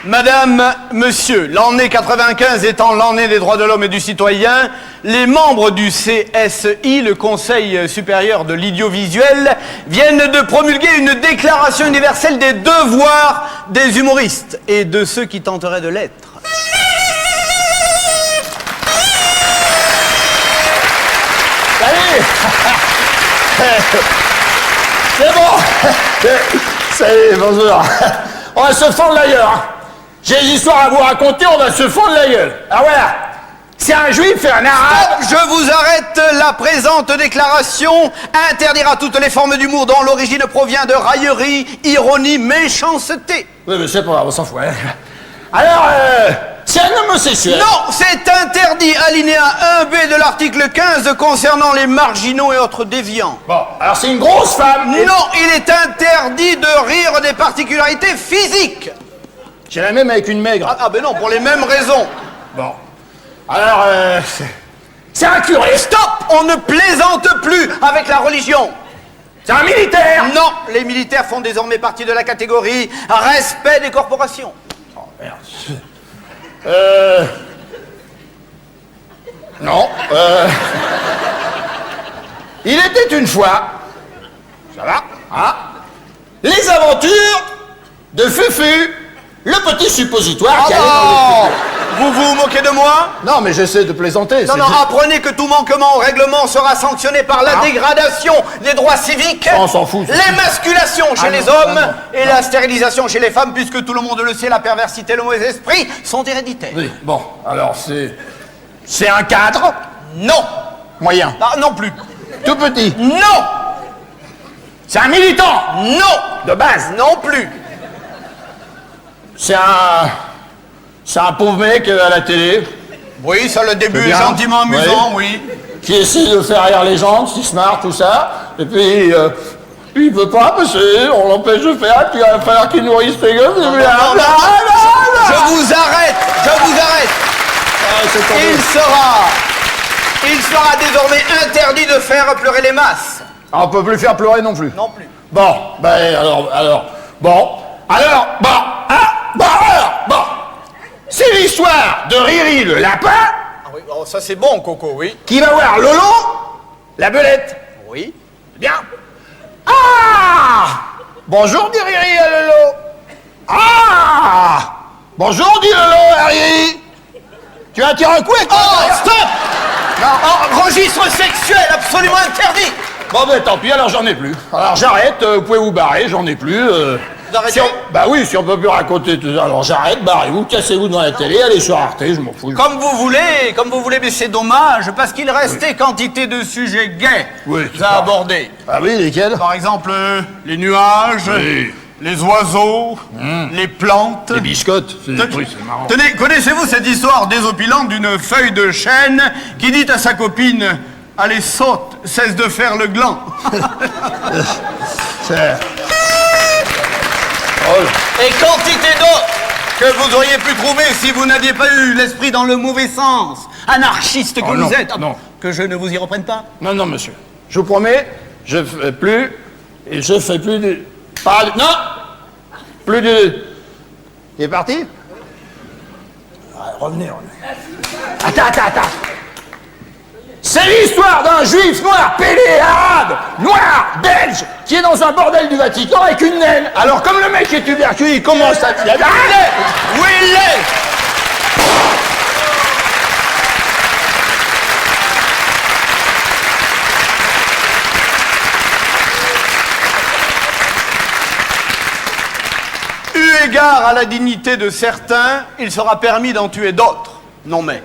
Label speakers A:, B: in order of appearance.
A: Madame, monsieur, l'année 95 étant l'année des droits de l'homme et du citoyen, les membres du CSI, le Conseil supérieur de l'audiovisuel, viennent de promulguer une déclaration universelle des devoirs des humoristes et de ceux qui tenteraient de l'être.
B: C'est bon. Salut, bonjour. On va se fendre la gueule. J'ai des histoires à vous raconter, on va se fendre la gueule. Ah voilà. C'est un juif et un arabe.
A: Stop, je vous arrête. La présente déclaration interdira toutes les formes d'humour dont l'origine provient de raillerie, ironie, méchanceté.
B: Oui, mais c'est pas grave, on s'en fout. Hein. Alors, c'est un homosexuel.
A: Non, c'est interdit, alinéa 1B de l'article 15 concernant les marginaux et autres déviants.
B: Bon, alors c'est une grosse femme.
A: Non, il est interdit de rire des particularités physiques.
B: J'ai la même avec une maigre.
A: Ah ben non, pour les mêmes raisons.
B: Bon. Alors, c'est un curé.
A: Stop, on ne plaisante plus avec la religion.
B: C'est un militaire.
A: Non, les militaires font désormais partie de la catégorie respect des corporations.
B: Oh merde. Non. Il était une fois. Ça va, hein? Les aventures de Fufu, le petit suppositoire qui allait dans le studio.
A: Vous vous moquez de moi?
B: Non, mais j'essaie de plaisanter.
A: Non, non, apprenez que tout manquement au règlement sera sanctionné par la dégradation des droits civiques,
B: on s'en fout.
A: l'émasculation chez les hommes et la stérilisation chez les femmes, puisque tout le monde le sait, la perversité et le mauvais esprit sont héréditaires.
B: Oui, bon, alors c'est un cadre?
A: Non.
B: Moyen?
A: Ah, non plus.
B: Tout petit?
A: Non.
B: C'est un militant?
A: Non.
B: De base?
A: Non plus.
B: C'est un pauvre mec à la télé.
A: Oui, ça, le début
B: C'est
A: est
B: bien.
A: gentiment amusant, oui.
B: Qui essaie de faire rire les gens, si smart, tout ça. Et puis, il veut pas parce qu'on l'empêche de faire, puis il va falloir qu'il nourrisse ses gosses.
A: Non, je vous arrête. Il sera désormais interdit de faire pleurer les masses.
B: Ah, on peut plus faire pleurer non plus.
A: Non plus.
B: Bon, ben bon. C'est l'histoire de Riri le lapin.
A: Ah oui, oh, ça c'est bon, Coco, oui.
B: Qui va voir Lolo, la belette.
A: Oui.
B: Bien. Ah! Bonjour, dit Riri à Lolo. Ah! Bonjour, dit Lolo à Riri. Tu vas tirer un coup avec
A: Oh, stop! Non, oh, registre sexuel absolument interdit.
B: Bon, ben tant pis, alors j'en ai plus. Alors j'arrête, vous pouvez vous barrer, j'en ai plus.
A: Vous arrêtez?
B: Bah oui, si on peut plus raconter tout ça, alors j'arrête, barrez-vous, cassez-vous devant la télé, allez sur Arte, je m'en fous.
A: Comme vous voulez, mais c'est dommage, parce qu'il restait quantité de sujets gays à aborder.
B: Ah oui, lesquels?
A: Par exemple, les nuages, les oiseaux, les plantes.
B: Les biscottes, c'est marrant.
A: Tenez, connaissez-vous cette histoire désopilante d'une feuille de chêne qui dit à sa copine « Allez, saute, cesse de faire le gland ». Et quantité d'autres que vous auriez pu trouver si vous n'aviez pas eu l'esprit dans le mauvais sens, anarchiste que vous êtes.
B: Non.
A: Que je ne vous y reprenne pas.
B: Non, monsieur. Je vous promets, je fais plus de... Non! Plus de... Il est parti? Revenez. Attends. C'est l'histoire d'un juif noir, pédé, arabe, noir, belge, qui est dans un bordel du Vatican avec une naine. Alors comme le mec est tuberculeux, il commence à...
A: Où il est? Eu égard à la dignité de certains, il sera permis d'en tuer d'autres. Non mais...